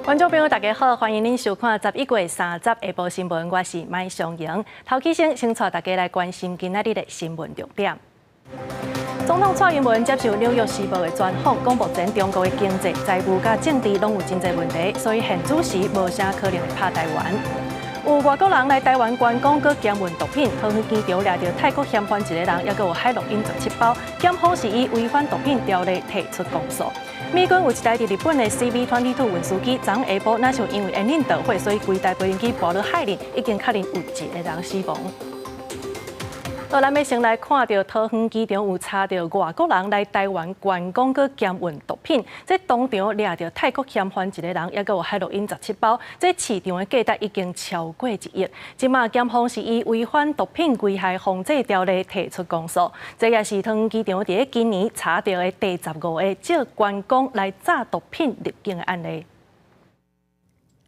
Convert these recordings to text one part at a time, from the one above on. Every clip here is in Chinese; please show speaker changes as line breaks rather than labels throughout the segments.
观众朋友，大家好，欢迎您收看11月30日下晡新闻，我是麦尚莹。头起先带大家来关心今仔日的新闻重点。总统蔡英文接受《纽约时报》的专访，讲目前中国的经济、财务甲政治拢有真侪问题，所以现主时无啥可能会拍台湾。有外国人来台湾观光，佮检运毒品，桃园机场抓到泰国嫌犯一个人，也佮有海洛因17包，检方是以违反毒品条例提出公诉。美军有一台伫日本的 CV-22 运输机，昨下晡那是因为烟瘾导火，所以规台飞行机跌落海里，已经确认有一个人死亡。咱要先来看到桃园机场有查到外国人来台湾观光佮检运毒品，这当场抓到泰国嫌犯一个人，也佮有海洛因17包，这市场的价值已经超过1亿。今嘛检方是以违反毒品危害防治条例提出公诉，这也是桃园机场伫今年查到的第15个借观光来炸毒品入境的案例。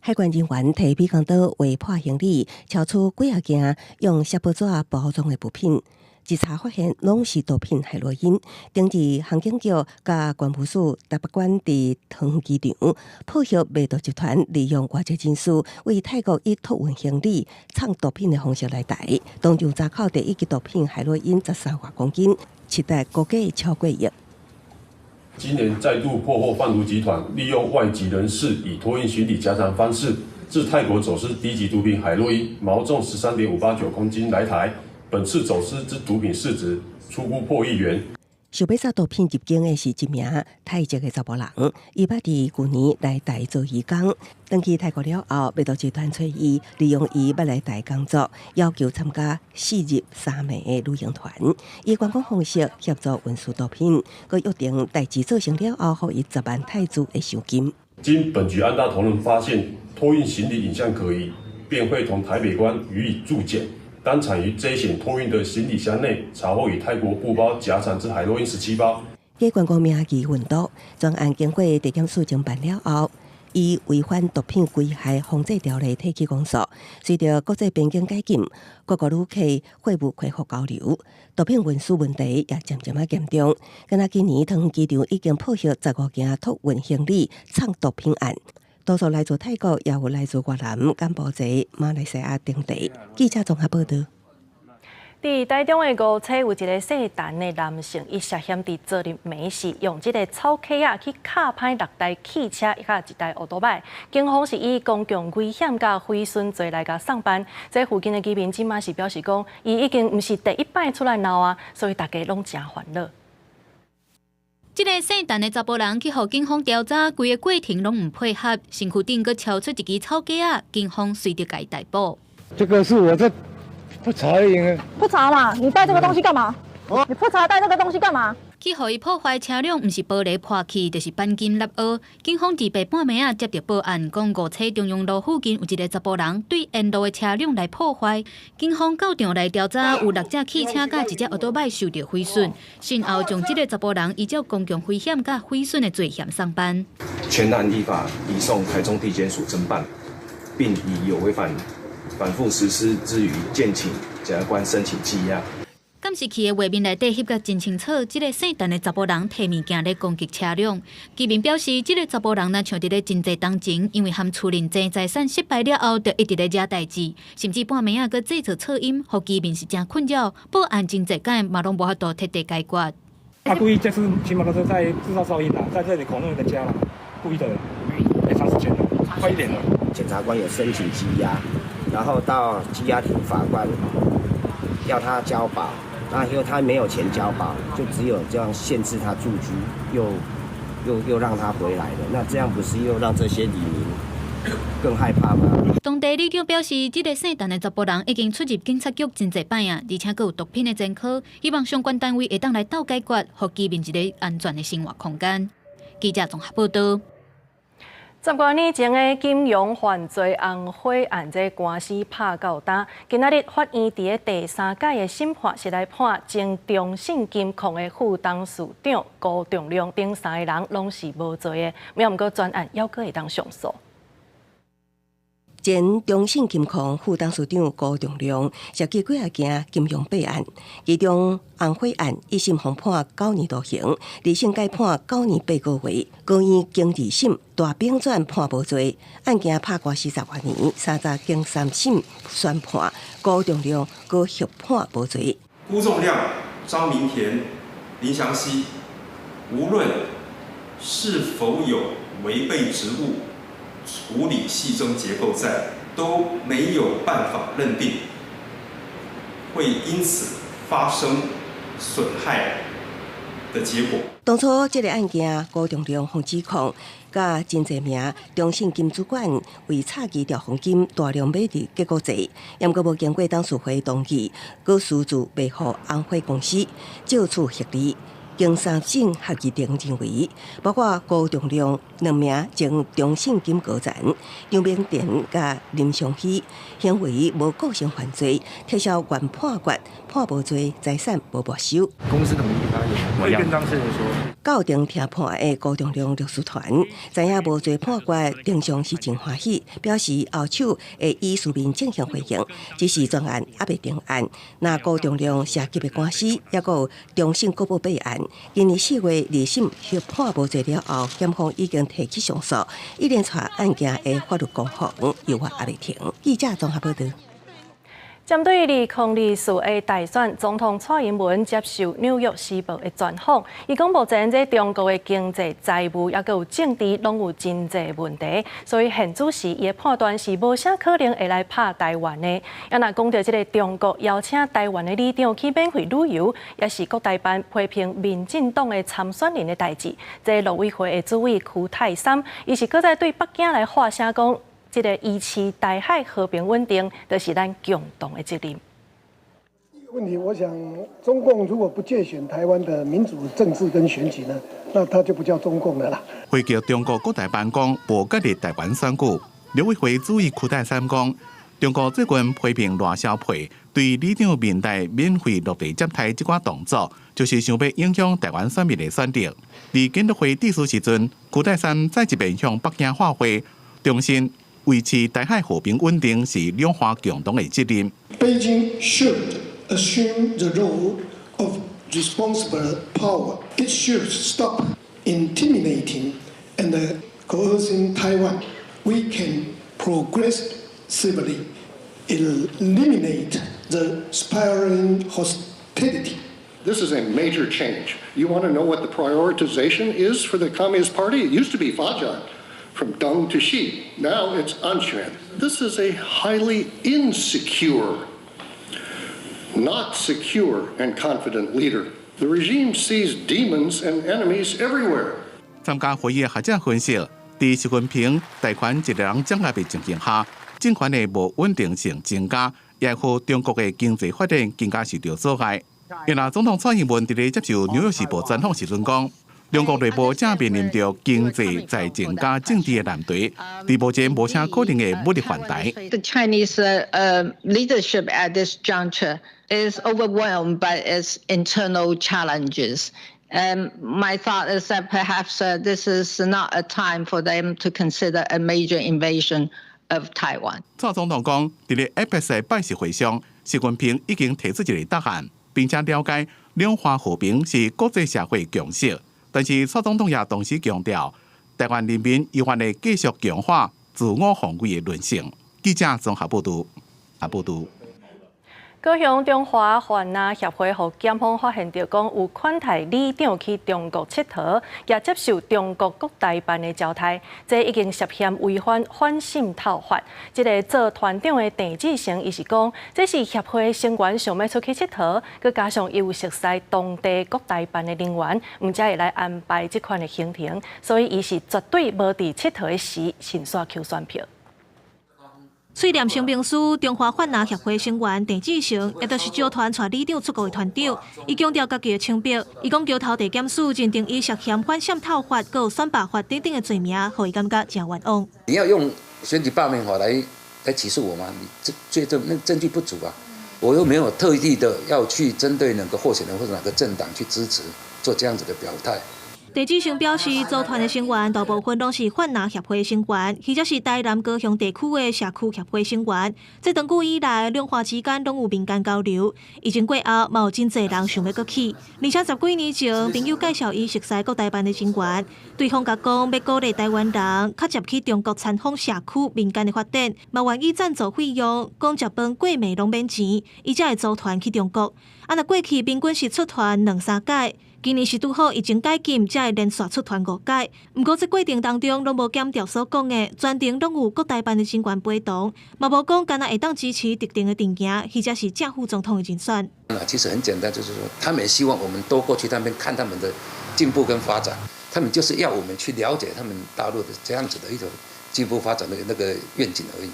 海关人员提美港岛围破行李，超出几啊件用锡箔纸包装的物品，一查发现拢是毒品海洛因。顶至航警局甲关务署台北馆伫桃园机场，配合卖毒集团利用外籍人士为泰国以托运行李、藏毒品的方式来台，当场查扣第一级毒品海洛因13外公斤，期待估价超过1亿。
今年再度破获贩毒集团利用外籍人士以托运行李夹杂方式，自泰国走私低级毒品海洛因毛重13.589公斤来台，本次走私之毒品市值初估破1亿元。
想要炸毒品入境的是一名泰籍的查甫人，伊捌伫去年来台做义工，登去泰国了后，卖毒集团找伊，利用伊捌来台工作，要求参加4日3暝的旅行团，以观光方式协助运输毒品，佮约定代志做成了后，予伊10万泰铢的赏金。
经本局安大同仁发现托运行李影像可疑，便会同台北关予以注检。当场于 J 险托运的行李箱内查获与泰国布包夹产之海洛因17包。
该观光名义运毒专案经过地检署侦办了后，以违反毒品危害防治条例提起公诉。随着国际边境解禁，各国旅客货物恢复交流，毒品运输问题也渐渐严重。敢若今年桃园机场已经破获15件托运行李藏毒品案。多数来自泰国，也有来自越南、柬埔寨、马来西亚等地。记者综合报道。
伫台中的五车有一个姓陈的男性，伊涉嫌伫昨日暝时用这个草溪啊去卡歹6台汽车，甲1台奥多麦。警方是以公共危险甲毁损罪来甲上班。这附近的居民今嘛是表示讲，伊已经毋是第一摆出来闹啊，所以大家拢真烦恼。
这个姓陈的查甫人去互警方调查，规个过程拢唔配合，身躯顶佮超出一支草架啊，警方随即甲伊逮捕。
这个是我这不查而已。
不查嘛？你带这个东西干嘛？你不查带这个东西干嘛？
去互伊破坏车辆，毋是玻璃破去，就是钣金落凹。警方伫白半暝接到报案，讲五车中央路附近有一个查甫人对沿路的车辆来破坏。警方到场来调查，有6架汽车甲1只奥多麦受到毁损。讯后将这个查甫人依照公共危险甲毁损的罪嫌上班。
全案依法移送台中地检署侦办，并以有违反反复实施之余，建请检察官申请羁押。
监视器的画面内底翕甲真清楚，这个姓陈的查甫人摕物件来攻击车辆。居民表示，这个查甫人若像伫咧真济同情，因为含处理真财产失败了后，就一直咧惹代志，甚至半暝啊，佮制造噪音，互居民是真困扰。报案真济间嘛拢无法度彻底解决。
他故意这次骑摩托车在制造噪音啦，在这里恐吓人家啦，故意的，太长时间了，快1点了。
检察官有申请羁押，然后到羁押庭，法官要他交保。那因为他没有钱交保，就只有这样限制他住居，又让他回来了。那这样不是又让这些里民更害怕吗？
当地里长表示，这个姓陈的查甫人已经出入警察局真侪摆啊，而且还有毒品的前科，希望相关单位会当来斗解决，互居民一个安全的生活空间。记者综合报道。
10多年前的金融犯罪红火案，这官司拍到今，今仔日法院伫第3届的审判是来判前中信金控的副董事长高仲亮等3个人拢是无罪的，毋过专案还阁会当上诉。
前中信金控副董事长高仲良涉及几件金融弊案，其中红火案一审封判9年徒刑，二审改判9年8个月，高院经二审大丙转判无罪，案件拍过40多年，三查经3审宣判高仲良搁续判无罪。
辜仲谅、张明田、林祥熙，无论是否有违背职务处理系争结构在，都没有办法认定会因此发生损害的结果。
当初这个案件，高仲良互指控，甲真侪名中信金主管为差期调黄金大量买入结果济，也阁无经过董事会同意，阁私自卖予红火公司，借此获利。经3审合议庭认为，包括高仲良2名前中信金高层杨明田甲林尚熙，行为无构成犯罪，撤销原判决，判无罪，财产无没收。
公司同意他有，会跟当事人说。
到庭听判的高仲良律师团知影无罪判决，庭上是真欢喜，表示后手会以书面进行回应，只是专案还未定案。那高仲良涉及的官司，也有中信国宝弊案。今年4月2审续判无罪了后，检方已经提起上诉，一连串案件的法律攻防犹豫还未停。记者综合报道。
针对2024的大选，总统蔡英文接受《纽约时报》的专访，伊讲目前在中国的经济、财务，也有政治，拢有真侪问题，所以现主时伊的判断是无啥可能会来拍台湾的。也若讲到这个中国邀请台湾的里长去免费旅游，也是国台办批评民进党的参选人的代志。这陆委会的主委邱泰三，伊是搁再对北京来发声讲。这个维持台海和平稳定，就是咱共同的责任。
这个问题，我想，中共如果不介选台湾的民主政治跟选举呢，那它就不叫中共了啦。
回击中国国台办讲无介入台湾选举，陆委会主委邱泰三讲，中国最近批评赖萧培对里长面代免费落地接待这款动作，就是想要影响台湾选民的选择。在监督会第四时阵，邱泰三再一遍向北京发挥，重申。维持台海和平稳定是两方共同的责任。
Beijing should assume the role of responsible power. It should stop intimidating and coercing Taiwan. We can progressively eliminate the spiraling hostility.
This is a major change. You want to know what the prioritization is for the Communist Party? It used to be Fajan. From Deng to Xi, now it's Anquan. This is a highly insecure, not secure and confident leader. The regime sees demons and enemies everywhere.
参加会议的学者分析，在习近平大权一个人掌握的情形下，政权的无稳定性增加，也和中国的经济发展更加受到阻碍。原来总统蔡英文在接受《纽约时报》专访时阵讲。中国内部正面临着经济、财政加政治的难题，在目前无啥可能的武力反台。
The Chinese leadership at this juncture is overwhelmed by its internal challenges. My thought is that perhaps this is not a time for them to consider a major invasion of Taiwan.
蔡总统讲，在APEC 的拜习会上，习近平已经提出一个答案，并且了解两岸和平是国际社会共识。但是蔡总统也同时强调，台湾人民依然会继续强化自我防卫的韧性。记者综合报道。
高雄中华泛纳协会和检方发现到，讲有款台里长去中国佚佗，也接受中国国台办的招待，这已经涉嫌违反反渗透法。这个做团长的郑志成，伊是讲，这是协会成员想要出去佚佗，佮加上又熟悉当地国台办的人员，唔才会来安排这款的行程，所以伊是绝对无伫佚佗的时先刷扣选票。
翠廉新兵司中华泛纳协会成员郑志成，也就是招团带里长出国的团长，伊强调家己的清白。伊讲桥头地检署认定伊涉嫌反渗透法、佮选罢法等等的罪名，让伊感觉真冤枉。
你要用选举罢免法来起诉我吗？你那证据不足啊！我又没有特地的要去针对哪个候选人或者哪个政党去支持做这样子的表态。
地志雄表示，组团的成员大部分拢是泛蓝协会成员，或者是台南高雄地区的社区协会成员。这长久以来，两化之间拢有民间交流。疫情过后，嘛有真侪人想要搁去。而且10几年前，朋友介绍伊熟悉国台办的成员，对方甲讲要鼓励台湾人较接去中国参访社区民间的发展，嘛愿意赞助费用，讲食饭过暝拢免钱，伊才会组团去中国。若过去平均是出团2-3届。今年是拄好疫情解禁，才会连续出团5届。不过，这过程当中拢无减掉所讲的，全程拢有国台办的成员陪同，嘛无讲干那会当支持特定的阵营，或者是正副总统的竞选。
其实很简单，就是说，他们也希望我们多过去那边看他们的进步跟发展，他们就是要我们去了解他们大陆的这样子的一种进步发展的那个愿景而已。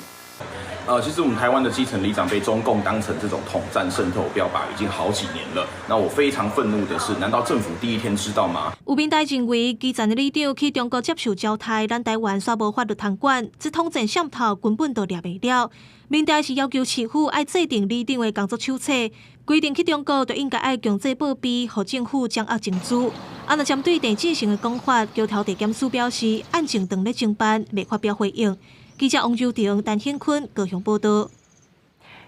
其实我们台湾的基层里长被中共当成这种统战渗透标靶已经好几年了。那我非常愤怒的是，难道政府第一天知道吗？
有民代认为，基层的里长去中国接受交代，咱台湾煞无法律通管，这统战渗透根本就抓袂了。民代是要求市府爱制定里长的工作手册，规定去中国就应该爱强制报备，互政府掌握证据。若针对地志雄的讲法，桥头地检署表示，案情当咧侦办，未发表回应。记者王周婷、陈显坤高雄报道。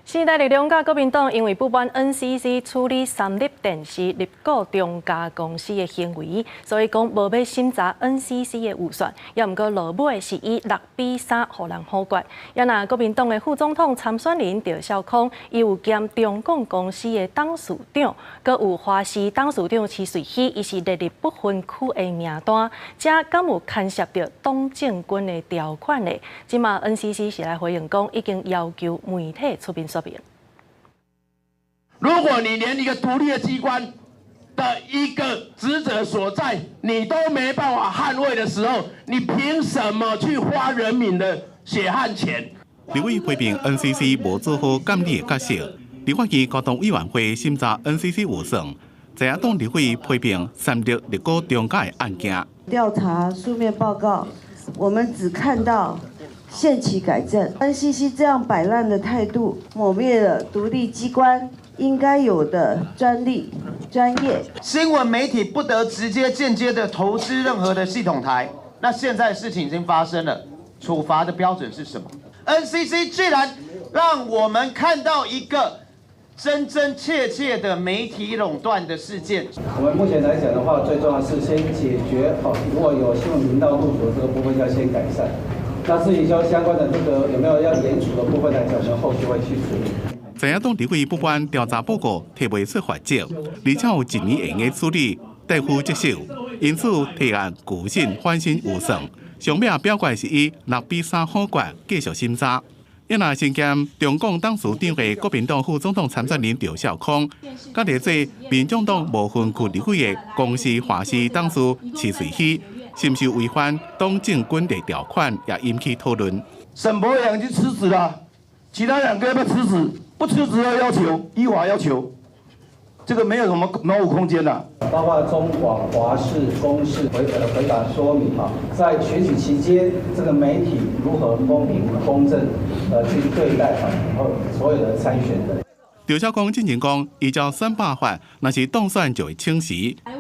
时代力量甲国民党因为不满 NCC 处理三立电视入股中家公司的行为，所以讲无要审查 NCC 的预算，也毋过落尾是以6-3互人否决。也那国民党的副总统参选人赵少康，伊有兼中共公司的董事长，阁有华视董事长徐瑞希，伊是列入不分区的名单，这敢有牵涉到党政军的条款呢？即马 NCC 是来回应讲，已经要求媒体出面说明。
如果你连一个独立的机关的一个职责所在，你都没办法捍卫的时候，你凭什么去花人民的血汗钱？
立委批评 NCC 无做好监理的角色，立法院高等委员会审查 NCC 预算，在野党立委批评三立入股中介的案件。
调查书面报告，我们只看到限期改正 ，NCC 这样摆烂的态度，抹灭了独立机关应该有的专利、专业。
新闻媒体不得直接、间接的投资任何的系统台。那现在事情已经发生了，处罚的标准是什么 ？NCC 居然让我们看到一个真真切切的媒体垄断的事件。
我们目前来讲的话，最重要是先解决如果有新闻频道入主这个部分要先改善。那至于说相关的这个有没有要严处的部分来讲，我们后续会去处理。
在野党立委不管调查报告提未出法则，而且有一年会处理代夫接受，因此提案具审翻新预算，上面表决是以6-3否决继续审查。也那身兼中共董事长的国民党副总统参选人赵少康，甲列做民众党无分区立委的公司华视董事徐瑞希，是不是违反党政军的条款，也引起讨论。
沈博阳已经辞职了，其他2个要不要辞职？不辞职的要求，依法要求，这个没有什么挪舞空间了。
包括中广、华视、公视回答说明在选举期间，这个媒体如何公平公正去对待所有的参选人。
赵少康进前讲，依照选罢法，若是当选就会清时。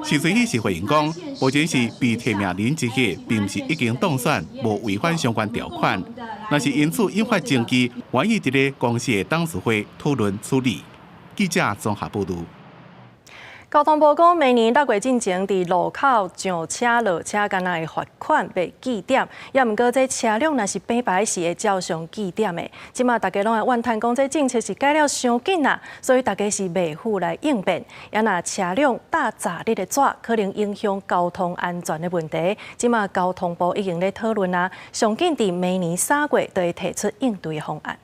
徐瑞希是回应讲，目前是被提名人之一，并不是已经当选，无违反相关条款。若是因此引发争议，愿意伫咧公司的董事会讨论处理。记者综合报道。
交通部讲，明年6月进前，伫路口上车落车，敢若会罚款被记点，也毋过这车辆若是白牌是会照常记点的。即马大家拢会怨叹讲，这政策是改了伤紧啦，所以大家是袂赴来应变。也若车辆搭杂日的纸，可能影响交通安全的问题。即马交通部已经咧讨论啦，上紧伫明年3月就会提出应对方案。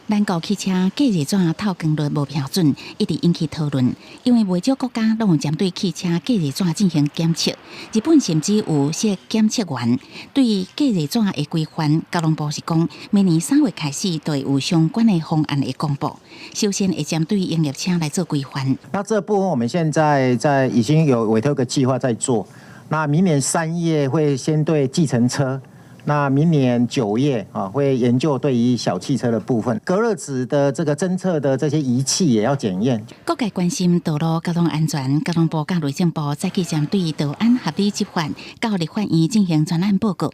咱国汽车隔热纸透光率无标准，一直引起讨论。因为袂少国家拢有针对汽车隔热纸进行检测，日本甚至有设检测员。对于隔热纸的规范，交通部是讲，明年3月开始就会有相关的方案的公布。首先会针对营业车来做规范。
那这部分我们现在已经有委托一个计划在做。那明年3月会先对计程车。那明年9月会研究对于小汽车的部分，隔热纸的这个侦测的这些仪器也要检验。
各界关心道路交通安全，交通部甲内政部早期针对道安合理执法，到立法院进行专案报告。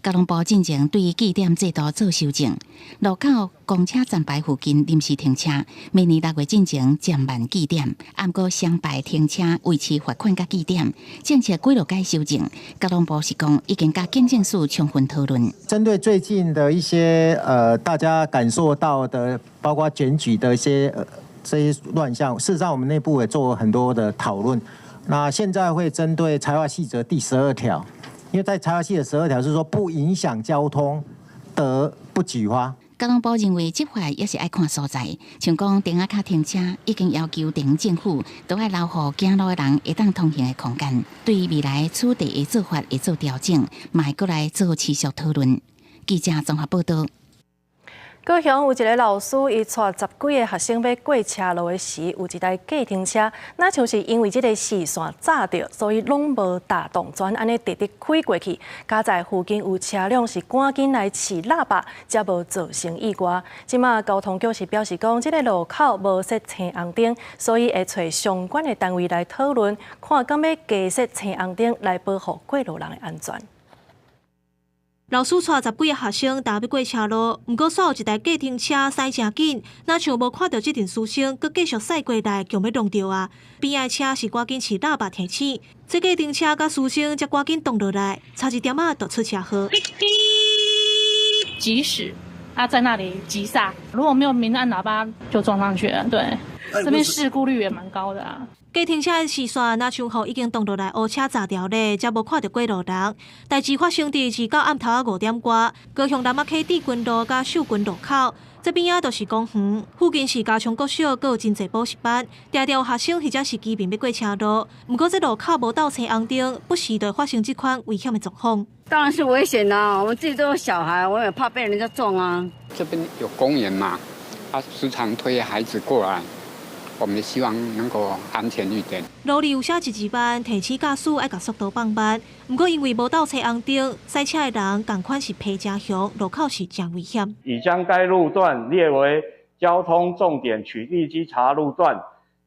交通部进前对记点制度做修正，路口公车站牌附近临时停车，明年6月进前减慢记点，按过双排停车维持罚款甲记点，政策几落改修正。交通部是讲已经甲警政署充分讨论。
针对最近的一些大家感受到的，包括检举的一些这些乱象，事实上我们内部也做了很多的讨论。那现在会针对财划细则第12条。因为在财划细则12条是说不影响交通得不举发。
交通部认为执法也是爱看所在，像讲顶仔卡停车已经要求地方政府都要留予行路的人会当通行的空间，对于未来此地的做法会做调整，嘛会过来做持续讨论。记者综合报道。
高雄有一个老师，伊带10几个学生要过车路的时，有一台计程车，那像是因为这个视线炸着，所以拢无打动转，安尼直直开过去。加在附近有车辆是赶紧来试喇叭，才无造成意外。即马交通局是表示讲，这个路口无设青红灯，所以会找相关的单位来讨论，看敢要加设青红灯来保护过路人的安全。
老师带10几个学生搭要过车路，不过煞有一台计程车驶真紧，哪像无看到这阵师生，佮继续驶过来，强要弄到啊！边仔车是赶紧试喇叭提醒，这计程车甲师生才赶紧动落来，差一点就出车祸。
即使他在那里急刹，如果没有明按喇叭，就撞上去了。对，这边事故率也蛮高的啊。
计程车的视线那像雨已经动落来，乌车炸掉咧，才无看到过路人。代志发生伫是到暗头5点多，高雄南亚溪帝君路甲秀君路口，这边啊都是公园，附近是加强国小，阁有真侪补习班，常常有学生或者是居民要过车路。不过这路口无倒青红灯，不时就发生这款危险的状况。
当然是危险啦，我们自己都有小孩，我也怕被人家撞啊。
这边有公园嘛，时常推孩子过来。我们希望能够安全一点。
路里有写1字板，提醒驾驶爱甲速度放慢。不过因为无倒青红灯，赛车的人同款是皮真凶，路口是真危险。
已将该路段列为交通重点取缔稽查路段，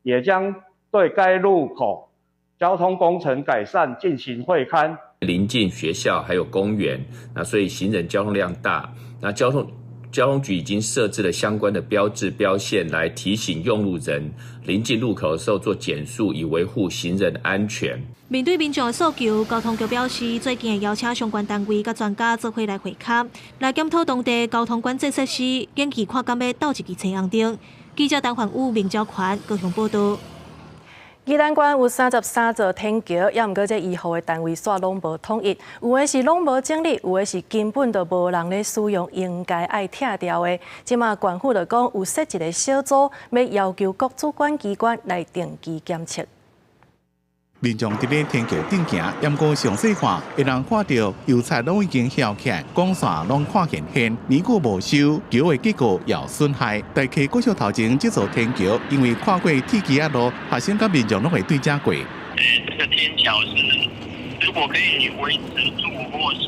也将对该路口交通工程改善进行会勘。
临近学校还有公园，那所以行人交通量大，那交通局已经设置了相关的标志标线，来提醒用路人临近路口的时候做减速，以维护行人安全。
面对民众的诉求，交通局表示，最近会邀请相关单位甲专家做伙来会勘，来检讨当地交通管制设施，研究看敢要倒一支青红灯。记者陈焕武、明昭权高雄报道。宜兰县有33座天桥，也毋过这医护的单位煞拢无统一，有的是拢无整理，有的是根本就无人咧使用，应该爱拆掉的。即马县府就讲有设一个小组，要求各主管机关来定期检测。
民众伫咧天桥顶行，沿过详细看，会能看到油漆拢已经翘起来，光线拢看现现，年久无修，桥的结构也损害。大溪国小头前这座天桥，因为跨过铁基啊路，学生甲民众拢会对遮过。
这个天桥是如果可以维持住，或是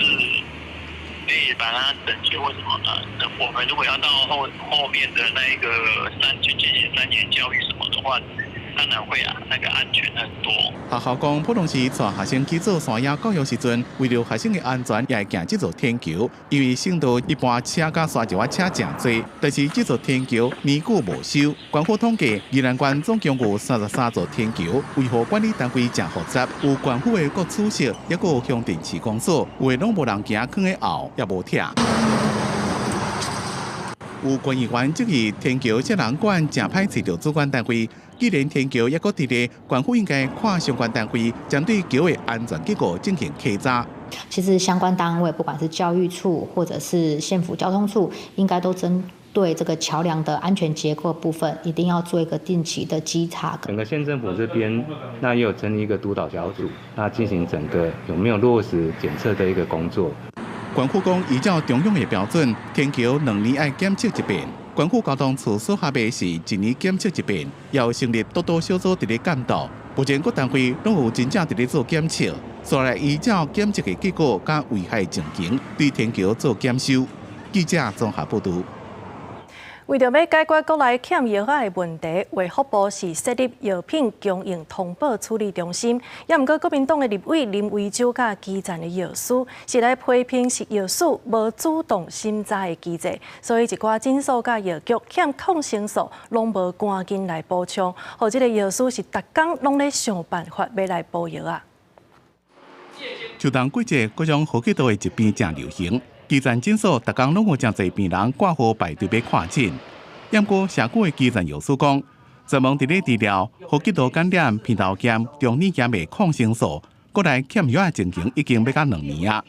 可以把它整洁或什么的，那我们如果要到后面的那一个进行3年教育什么的话。当然会啊，那个安全很多。
学校讲，普通时带学生去做山野教育时阵，为了学生的安全，也会行这座天桥。因为省道一般车甲山石车真多，但是这座天桥年久无修。县府统计，宜兰县总共有33座天桥，维护管理单位真复杂，有县府的各处室，也有乡镇市公所，有的拢无人行囥在后，也无拆。有县议员质疑天桥这人管正歹找到主管单位。既然天桥也搁伫咧，县府应该看相关单位针对桥的安全结构进行稽查。
其实相关单位，不管是教育处或者是县府交通处，应该都针对这个桥梁的安全结构部分，一定要做一个定期的稽查。
整个县政府这边，那也有成立一个督导小组，那进行整个有没有落实检测的一个工作。
县府讲，依照中央的标准，天桥2年爱检测一遍。县府交通处所下面是1年检测一遍，也有成立督导小组伫咧监督。目前各单位拢有真正伫咧做检测，所来依照检测的结果甲危害情形，对天桥做检修。记者综合报道。
为着要解决国内欠药仔的问题，卫福部是设立药品供应通报处理中心。也毋过，国民党的立委林维洲甲基层的药师是来批评是药师无主动审查的机制，所以一寡诊所甲药局欠抗生素拢无赶紧来补充，或即个药师是逐工拢咧想办法要来补药啊。
秋冬季节，各种呼吸道的疾病正流行。基层诊所逐工拢有真侪病人挂号排队要看诊，不过社区的基层药师讲，专门伫咧治疗呼吸道感染、鼻头炎、中耳炎的抗生素，国内欠药的情形已经要到2年啊。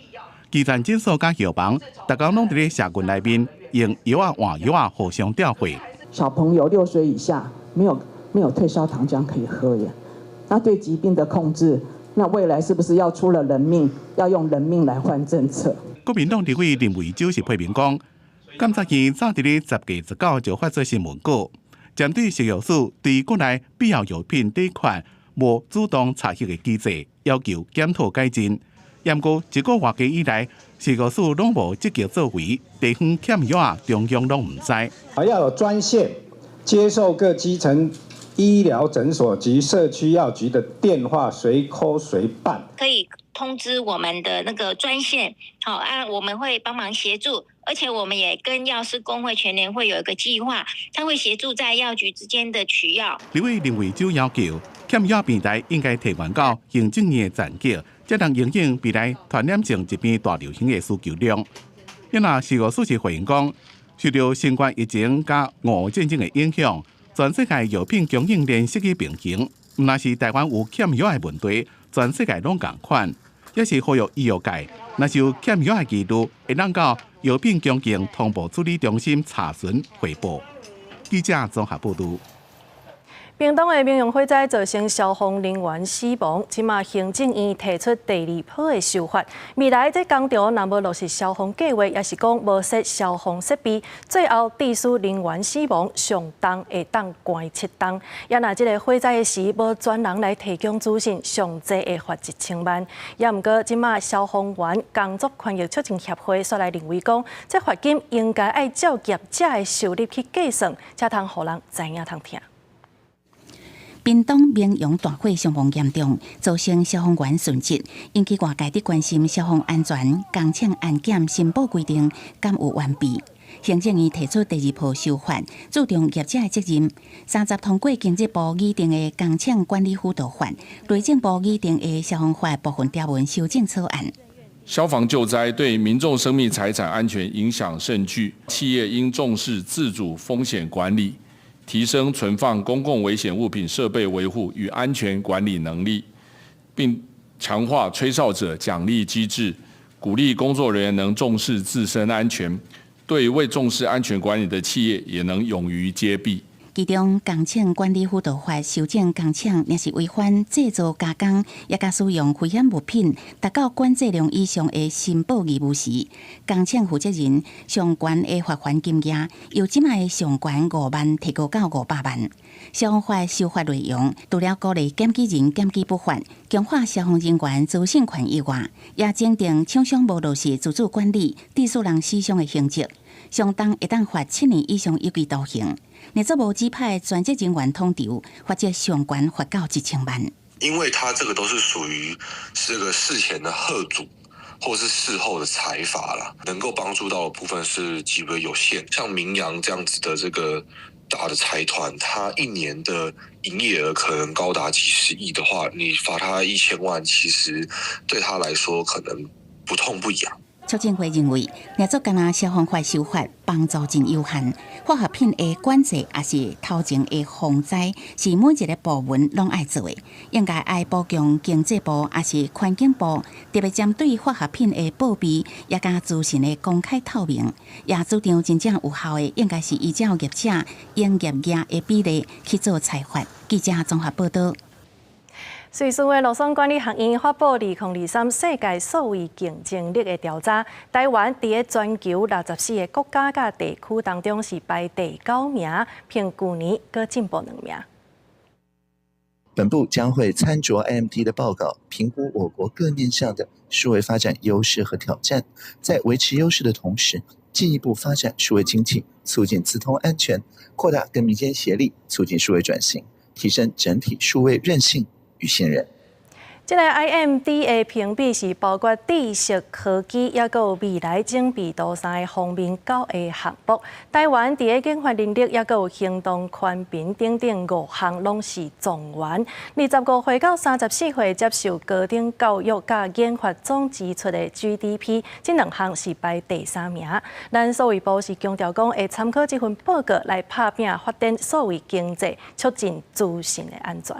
基层诊所甲药房逐工拢伫咧社群内面用药啊换药啊互相调配。
小朋友6岁以下没有退烧糖浆可以喝耶，那对疾病的控制，那未来是不是要出了人命，要用人命来换政策？
国民党立委林维洲是批评讲，监察院早伫咧10月19日就发出新闻稿，针对食药署对国内必要药品底款无主动查核的机制，要求检讨改进。不过1个月以来，食药署拢无积极作为，地方欠药啊，中央拢唔知。
还要有专线接受各基层医疗诊所及社区药局的电话，随 call 随办。
可以通知我们的那个专线，好我们会帮忙协助，而且我们也跟药师工会全联会有一个计划，他会协助在药局之间的取药。
立委林维洲要求，欠药平台应该提悬到行政院的层级，才能应应未来传染性疾病大流行的需求量。因那食药署是回应讲，受到新冠疫情甲俄乌战争的影响，全世界药品供应链失去平衡。毋但是台湾有欠药的问题，全世界拢共款。也是呼吁医药界，若是有欠药的疑虑，会当到药品供应通报处理中心查询汇报。记者综合报道。
屏东的民用火灾造成消防人员死亡，即马行政院提出第2波的修法。未来这工厂若无落实消防计划，也是讲无设消防设备，最后致使人员死亡，上重会当关7档。也若这个火灾时无专人来提供资讯，上济会罚1000万。也毋过即马消防员工作权益促进协会煞来认为讲，这罚金应该爱照业者的收入去计算，才通互人知影通听。
屏东明阳大火伤亡严重，造成消防员损失，引起外界的关心消防安全、工厂安检申报规定敢有完备。行政院提出第2波修法，注重业者的责任。30通过经济部拟定的工厂管理辅导法，内政部拟定的消防法部分条文修正草案。
消防救灾对民众生命财产安全影响甚巨，企业应重视自主风险管理。提升存放公共危险物品设备维护与安全管理能力，并强化吹哨者奖励机制，鼓励工作人员能重视自身安全，对未重视安全管理的企业也能勇于揭弊。
其中，工厂管理辅导法修正工厂若是违反制造加工，也甲使用危险物品达到管制量以上的申报义务时，工厂负责人上悬的罚款金额由即卖的上悬5万提高到500万。消防法修法内容，除了鼓励检举人检举不法、强化消防人员资讯权以外，也增订厂商无落实自主管理、致使人死伤的刑责，相当会当罚7年以上有期徒刑。内政部指派专职人员统筹，或者上悬罚到1000万。
因为它这个都是属于这个事前的贺阻，或是事后的裁罚啦，能够帮助到的部分是极为有限。像明阳这样子的这个大的财团，它1年的营业额可能高达几十亿的话，你罚他1000万，其实对他来说可能不痛不痒。
促进会认为，合作干那消防法修法帮助真有限，化学品的管制也是头前的防灾，是每一个部门拢爱做的，应该爱保强经济部也是环境部，特别针对化学品的报备，也加资讯的公开透明，也主张真正有效的，应该是依照业者营业额的比例去做裁罚。记者综合报道。
瑞士的陆送管理学院发布2023世界数位竞争力的调查，台湾伫全球64个国家甲地区当中是排第9名，比去年搁进步2名。
本部将会参酌 IMD 的报告，评估我国各面向的数位发展优势和挑战，在维持优势的同时，进一步发展数位经济，促进资通安全，扩大跟民间协力，促进数位转型，提升整体数位韧性与信任。
这个 IMD 的评比是包括知识科技，也有未来整备多三个方面9个项目。台湾伫个研发能力，也有行动宽频等等5项拢是状元。25岁到34岁接受高等教育甲研发总支出的 GDP， 这2项是排第3名。咱数位部是强调讲，会参考这份报告来拍拼发展数位经济，促进资讯的安全。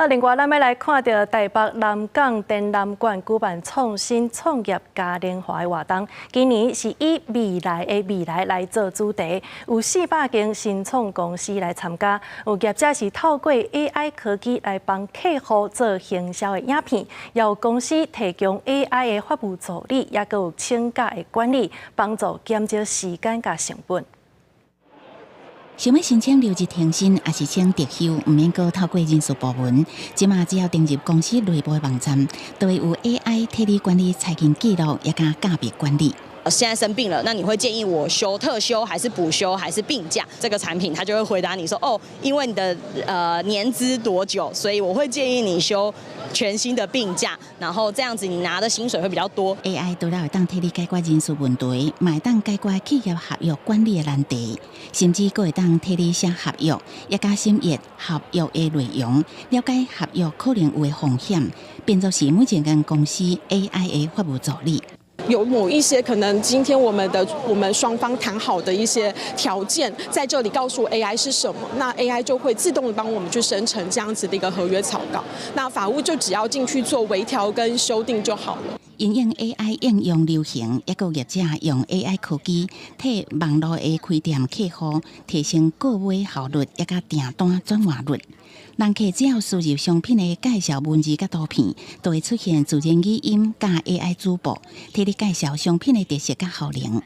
另外，咱要来看到台北南港展览馆举办创新创业嘉年华的活动。今年是以未来的未来来做主题，有400间新创公司来参加。有业者是透过 AI 科技来帮客户做行销的影片，也有公司提供 AI 的法务助理，也有请假的管理，帮助减少时间甲成本。
想要申请留职停薪，也是请特休，唔免搁透过人事部门。即马只要登入公司内部的网站，都会有 AI 替你管理财经记录，也加价别管理。
现在生病了，那你会建议我休特休还是补休还是病假？这个产品它就会回答你说，哦，因为你的年资多久，所以我会建议你休全新的病假，然后这样子你拿的薪水会比较多。
AI 除了会当替你解决人事问题，嘛会当解决企业合约管理的难题，甚至佫会当替你写合约，也加深阅合约的内容，了解合约可能有的风险，变作是每一间公司 AI 的法务助理。
有某一些可能今天我们双方谈好的一些条件，在这里告诉 AI 是什么，那 AI 就会自动的帮我们去生成这样子的一个合约草稿。那法务就只要进去做微调跟修订就好了。
因应 AI 应用流行，也有业者用 AI 科技替网络的开店客户提升购买效率，也加订单转换率。人客只要输入商品的介绍文字甲图片，都会出现自然语音加 AI 主播，替你介绍商品的特色甲效能。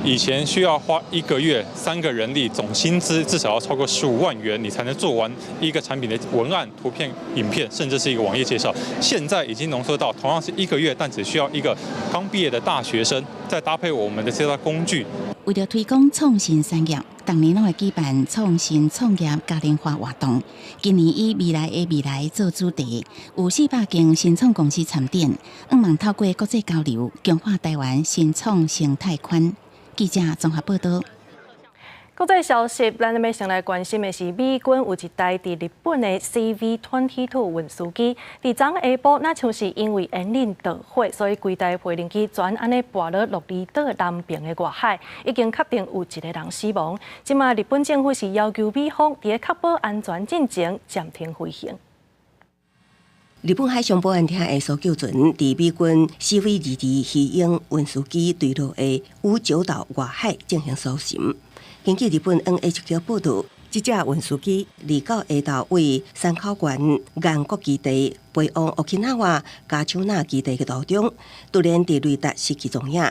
以前需要花1个月3个人力，总薪资至少要超过15万元，你才能做完一个产品的文案、图片、影片，甚至是一个网页介绍。现在已经浓缩到同样是1个月，但只需要一个刚毕业的大学生，再搭配我们的这套工具。
为了推广创新产业，当年拢会举办创新创业嘉年华活动。今年以未来的未来做主题，有400间新创公司参展，希望透过国际交流，强化台湾新创生态圈。记者综合报道。
国际消息，咱要先来关心的是，美军有一台伫日本的 CV-22 运输机，伫昨下晡，那像是因为引擎导火，所以规台飞行机全安尼跋落鹿儿岛南边的外海，已经确定有1个人死亡。即马日本政府是要求美方伫确保安全进前暂停飞行。
日本海上保安厅的搜救船伫美军 CV-22 鱼鹰运输机坠落的五九岛外海进行搜寻。根据日本 NHK 报道，这架运输机29下昼为山口县岩国基地飞往Okinawa加丘纳基地的途中，突然伫雷达失去踪影。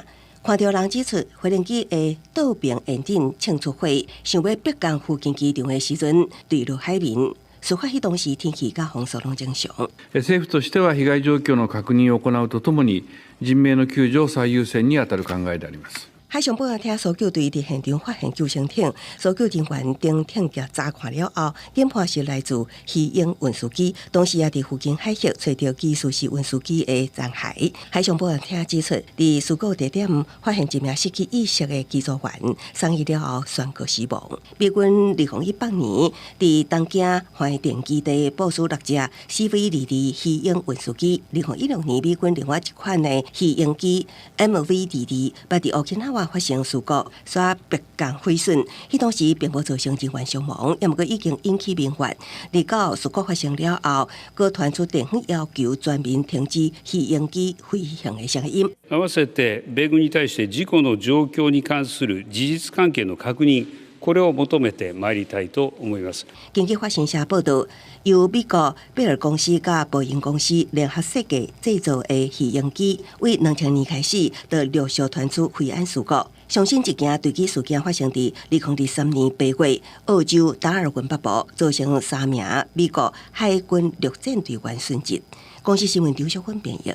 看到人指出，飞行机的倒柄引擎冲出火，想要逼降附近机场的时阵坠落海面。事发迄当时天气甲风速拢正常。
政府としては被害状況の確認を行うとともに、人命の救助を最優先に当たる考えであります。
海上保安厅搜救队伫现场发现救生艇，搜救人员登艇架查看了后，研判是来自鱼鹰运输机，同时也伫附近海域找到疑似是运输机的残骸。海上保安厅指出，伫事故地点发现1名失去意识的机组员，送医了后宣告死亡。美军2018年伫东京环电基地部署6架 CV-22 鱼鹰运输机，2016年美军另外一款的鱼鹰机 MV-22，捌伫Okinawa发生事故，所迫降毁损。迄当时并无造成人员伤亡，也毋过已经引起民怨。到事故发生了后，各传出电话要求全面停止鱼鹰機飛行的聲音。
合わせて米軍に対して事故の状況に関する事実関係の確認。これを求めてまいりたいと思います。
根据法新社报道，由美国贝尔公司甲波音公司联合设计制造的鱼鹰机，为2000年开始就陆续传出飞安事故。上新一件坠机事件发生伫2003年8月，澳洲达尔文北部，造成3名美国海军陆战队员殉职。公司新闻刘淑芬编译。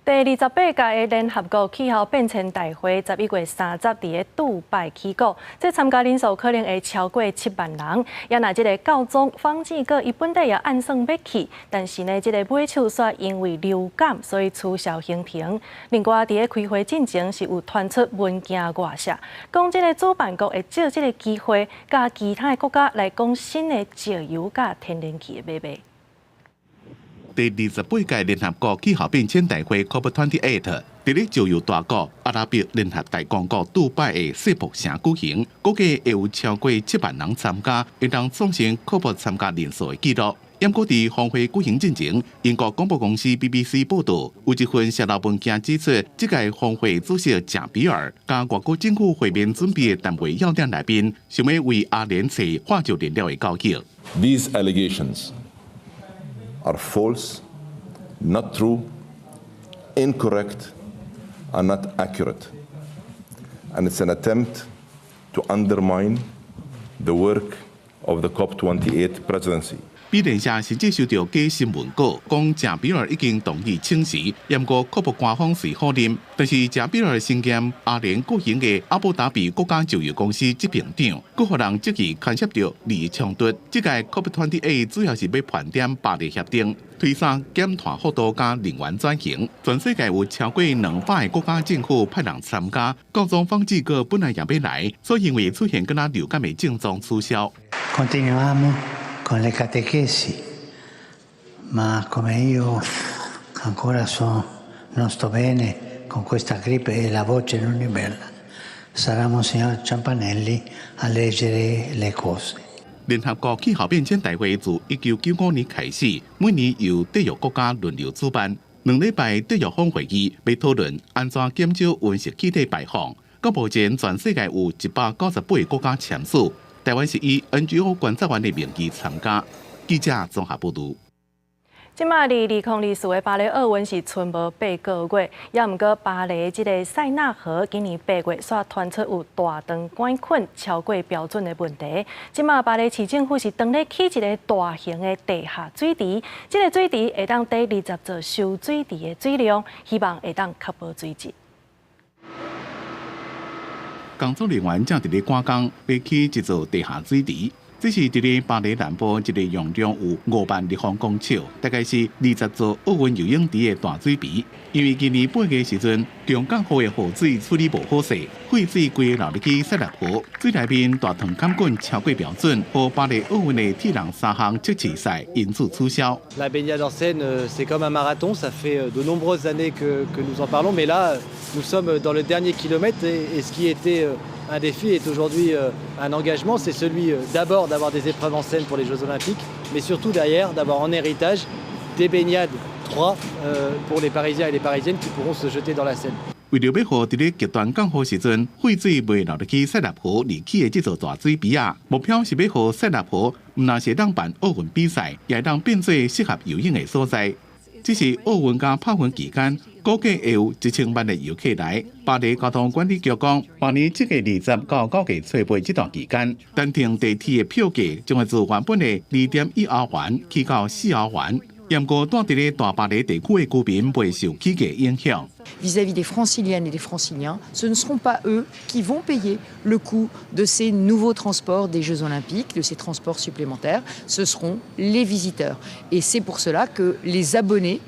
第28届的联合国气候变迁大会11月30日伫杜拜起举，这参加人数可能会超过7万人。也若这个教宗方济各伊本地也按算要去，但是呢，这个买手煞因为流感，所以取消行程。另外，伫个开会进前是有传出文件外泄，讲这个主办国会借这个机会，甲其他的国家来讲新的石油甲天然气的买卖。
第28届聯合國氣候變遷大會 COP28 伫咧石油大國阿拉伯聯合大公國杜拜的世博城舉行，估計會有超過7萬人參加，會當創成 COP 參加人數的紀錄。不過伫峰會舉行之前，英國廣播公司 BBC 報道，有一份泄漏文件指出，這屆峰會主席賈比爾甲外國政府會面準備的單位要點內面，想要為阿聯酋化石燃料的交易。
These allegations are false, not true, incorrect, and not accurate. And it's an attempt to undermine the work of the COP28 presidency.
美联社甚至收到假新闻稿，讲賈比尔已经同意请辞，不过COP官方是否认。但是賈比尔身兼阿联国营的阿布达比国家石油公司执行长，阁互人质疑牵涉到利益冲突。这届 COP28 主要是要盘点巴黎协定，推散减碳幅度加能源转型。全世界有超过200个国家政府派人参加，教宗方济各本来也要来，所以因为出现跟他流感的症状取消。
Con le catechesi, ma come io ancora non sto bene con questa gripe e la voce non è bella, sarà Monsignor Ciampanelli a leggere le cose.
聯合國氣候變遷大會自1995年開始，每年由締約國家輪流主辦。2禮拜締約方會議要討論安怎減少溫室氣體排放。到目前，全世界有198個國家簽署。台灣是以 NGO 觀察員的名義參加。記者綜合報道。
即馬離2024的巴黎奧運是剩無8個月，也毋過巴黎即個塞納河今年8月煞傳出有大腸桿菌超過標準的問題。即馬巴黎市政府是當咧起一個大型的地下水池，即個水池會當第20座收水池的水量，希望會當確保水質。
工作人員正伫咧趕工，要起一座地下水池。这是伫咧巴黎南部一个容量有5萬立方公尺，大概是20座奧運游泳池的大水池。因為今年8月時陣，強降雨的雨水處理無好勢，廢水規個流入去塞納河，水內面大腸桿菌超過標準，和巴黎奧運的鐵人3項測試賽因此取消。
La baignade en Seine, c'est comme un marathon, ça fait de nombreuses années que nous en parlons, mais là, nous sommes dans le dernier kilomètre et ce qui était un défi est aujourd'hui un engagement, c'est celui d'abord d'avoir des épreuves en scène pour les Jeux Olympiques, mais surtout derrière d'avoir en héritage des baignades 3 pour les Parisiens et les Parisiennes qui pourront se jeter dans la Seine.
為了要讓在咧極端降雨時陣，廢水袂流入去塞納河離起的這座大水池啊，目標是要讓塞納河唔但是當辦奧運比賽，也會當變做適合游泳的所在。只是奧運加泡運期間，估計會有1000萬的遊客來。巴黎交通管理局講，明年7月20到9月初8這段期間，單程地鐵的票價將會自原本的2.1歐元起到4歐元。不過，住在咧大巴黎地區的居民未受起價影響。
Vis-à-vis des Franciliennes et des Franciliens, ce ne seront pas eux qui vont payer le coût de ces nouveaux transports des Jeux Olympiques, de ces transports supplémentaires, ce seront les visiteurs. Et c'est pour cela que les abonnés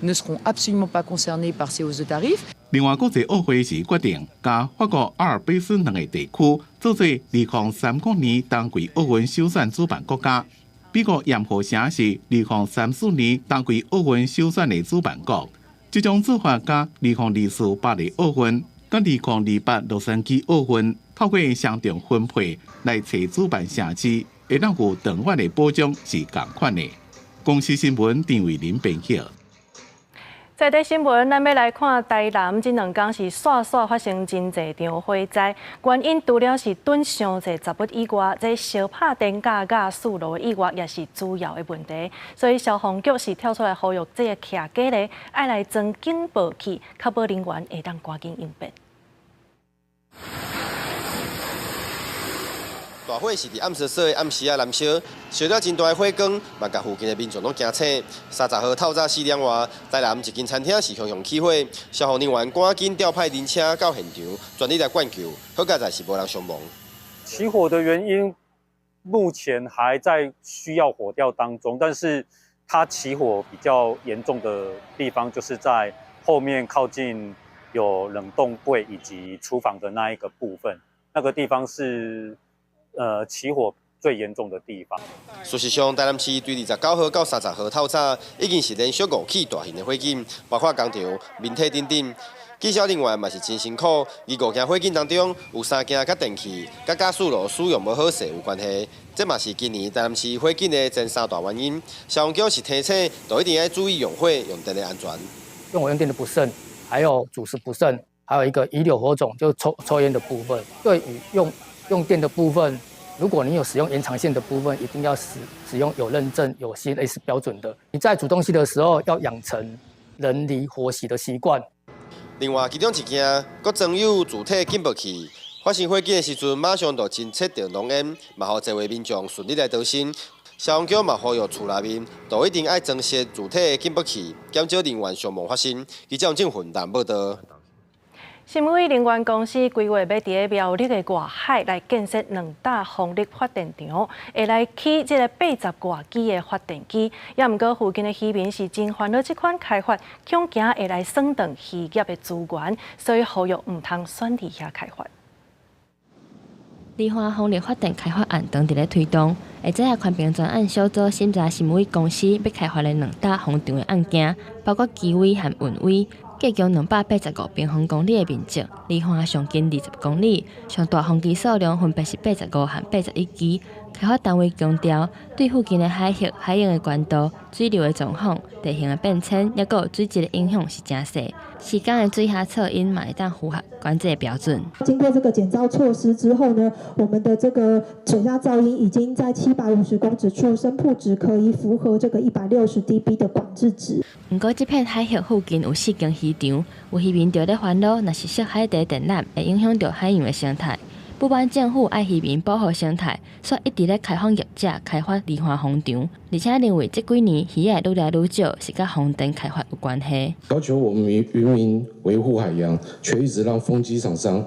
ne seront absolument pas concernés par ces hausses de tarifs.
另外，國際奧會時決定，甲法國阿爾卑斯兩個地區做做2030年冬季奧運首選主辦國家。美國鹽湖城是2034年冬季奧運首選的主辦國。這種做法甲2024巴黎奧運、甲2028洛杉磯奧運透過相同分配來找主辦城市，會當有長遠的保障是同款的。公司新聞鄭偉林編輯。
在地新闻，咱要来看台南这2天是刷刷发生真侪场火灾，原因除了是囤伤侪杂物以外，这烧拍电架架四路以外，也是主要的问题。所以消防局是跳出来呼吁这个徛家咧，爱来装警报器，确保人员会当赶紧应变。
大火是伫暗时说的暗时燃烧，烧了真大的火光，嘛甲附近的民众拢惊醒。30号透早4点外，台南一间餐厅是熊熊起火，消防人员赶紧调派人车到现场，全力来灌救。好在是无人伤亡。
起火的原因目前还在需要火调当中，但是它起火比较严重的地方就是在后面靠近有冷冻柜以及厨房的那一个部分，那个地方是起火最严重的地方。
事实上，台南市对29号到30号透早已经是连续5起大型的火警，包括工厂、民体等等。技消人员嘛是真辛苦，而5件火警当中有3件甲电器、甲加速炉使用无好势有关系。这嘛是今年台南市火警的前3大原因。消防局是提醒，都一定要注意用火用电的安全。
用火用电的不慎，还有煮食不慎，还有一个遗留火种，就是抽烟的部分。对于用电的部分，如果你有使用延长线的部分，一定要使用有认证、有 CNS 标准的。你在煮东西的时候，要养成人离火熄的习惯。
另外，其中一件佫装有自体警报器，发生火警的时阵，马上就侦测到浓烟，嘛互侪位民众顺利来逃生。消防局嘛呼吁厝内面都一定要装设自体的警报器，减少人员伤亡发生。记者郑混淡报道。
新伟能源公司规划要伫苗栗的外海来建设2大风力发电场，会来起这个80多基的发电机。也毋过附近的渔民是真烦恼这款开发，恐惊会来损断渔业的资源，所以呼吁毋通选伫遐开发。
离岸风力发电开发案当伫咧推动，而这宽屏专案小组审查新伟公司要开发的2大风场的案件，包括基威和运威。计共285平方公里的面积，离岸上近20公里，上大风机数量分别是85和81基。开发单位强调，对附近的海域、海洋的关度、水流的状况、地形的变迁，也有水质的影响是真细。时间的水下测音嘛会当符合管制的标准。
经过这个减噪措施之后呢，我们的这个水下噪音已经在750公尺处，声铺值可以符合这个160 dB 的管制值。
不过，这片海域附近有4间渔场，有渔民就咧烦恼，若是涉海底电缆会影响到海洋的生态。不管政府爱渔民保护生态，却一直咧开放业者开发离岸风场，而且认为这几年鱼仔愈来愈少，是甲风电开发有关系。
要求我们渔民维护海洋，却一直让风机厂商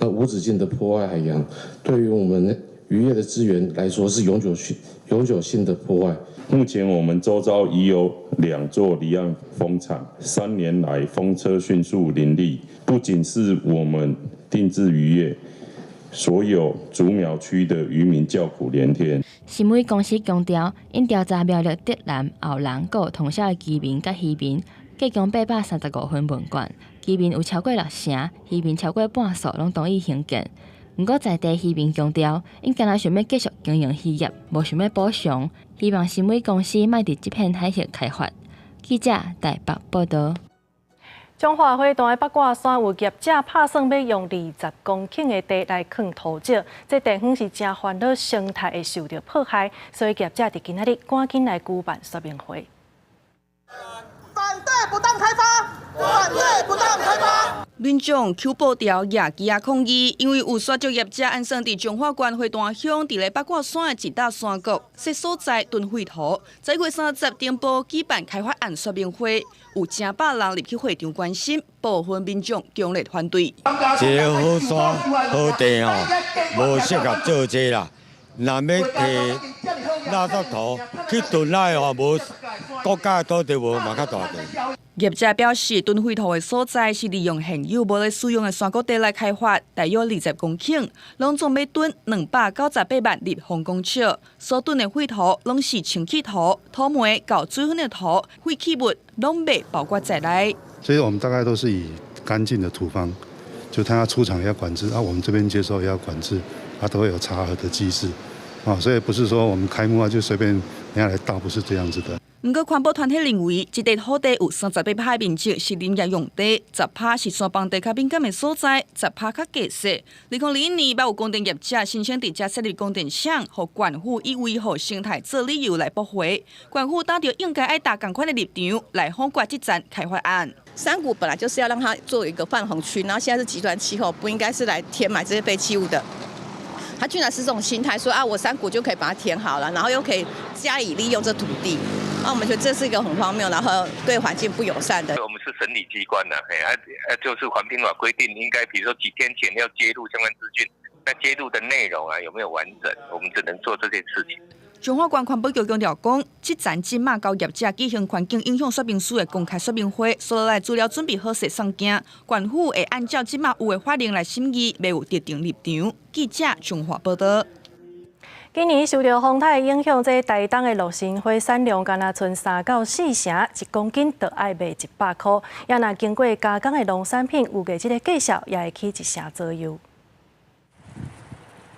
无止境的破坏海洋，对于我们渔业的资源来说是永久性的破坏。
目前我们周遭已有2座离岸风场，3年来风车迅速林立，不仅是我们定制渔业。所有竹苗区的渔民叫苦连天。
新伟公司强调，因调查苗栗、竹南、后龙各同乡的居民甲渔民，计共835份问卷，居民有超过60%，渔民超过半数拢同意兴建。不过在地渔民强调，因今仔想要继续经营渔业，无想要补偿，希望新伟公司莫伫这片海域开发。记者台北报道。
彰化花东的八卦山有业者打算要用20公顷的地来垦土石，这地方是真烦恼，生态会受到迫害，所以业者伫今仔日赶紧来举办说明会。
反对不当开发！反对不当开发！民众求保条野鸡啊抗议，因为有雪石业者安算伫彰化县花东乡伫咧八卦山的一大山谷，设所在囤废土，在月30登报举办开发案说明会，有成百人入去会场关心，部分民众强烈反对。
这个好山好地吼，无适合做这啦。若要摕垃圾土去囤来的话，无国家的土地无嘛较大地。
业者表示，囤废土的所在是利用现有无咧使用的山谷地来开发，大约20公顷，拢总要囤298万立方公尺。所囤的废土拢是清气土、土煤、搞水分的土、废弃物，拢被包括在内。
所以我们大概都是以干净的土方，就它要出厂也要管制，我们这边接收也要管制，它都会有查核的机制。所以不是说我们开幕就随便人家来倒，不是这样子的。
不过环保团体认为，这块土地有38%面积是林业用地，10%是山崩地较敏感的所在，10%较低势。2021年，捌有供电业者申请伫遮设立供电厂，互县府以维护生态做理由来驳回。县府当着应该爱打共款的立场来否决这站开发案。
山谷本来就是要让它作为一个泛洪区，然后现在是极端气候，不应该是来填满这些废弃物的。他居然是这种心态，说啊，我山谷就可以把它填好了，然后又可以加以利用这土地。那我们觉得这是一个很荒谬，然后对环境不友善的。
我们是审理机关的，就是环评法规定，应该比如说几天前要揭露相关资讯，那揭露的内容有没有完整，我们只能做这件事情。
中华县环保局强调讲，这站即马交业者举行环境影响说明书的公开说明会，所来资料准备好势送件，县府会按照即马有的法令来审议，未有特定立场。记者中华报道。
今年受到风台影响，这台东的鹿神花产量敢若剩3到4成，1公斤就要卖100块。也若经过加工的农产品，预计这个价数也会起1成左右。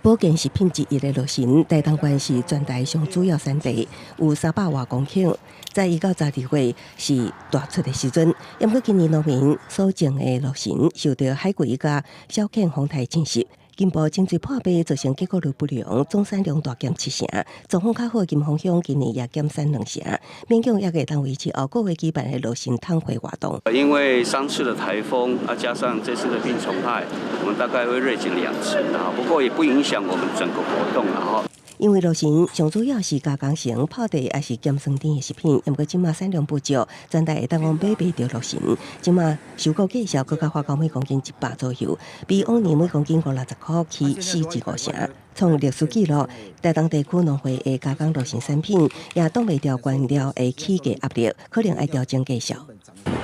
保健食品之一的鹿神，台东县是全台上主要产地，有300多公顷。在1到12月是大出的时阵，不过今年农民所种的鹿神受到海葵甲小犬风台侵袭。金埔种水破败，造成结果率不良，总产量大减7成。状况较好，金峰乡今年也减产2成，勉强也会当维持后个月举办的鹿神探会活动。
因为上次的台风加上这次的病虫害，我们大概会锐减2成不过也不影响我们整个活动
因为鹿神上主要是加工成泡茶还是咸酸甜的食品，不过今麦产量不足，全台会当讲买袂到鹿神。今麦收购价销更加发到每公斤100左右，比往年每公斤50块起4至5成，创历史纪录。台东地区农会的加工鹿神产品也挡袂掉原料的起价压力，可能要调整价销。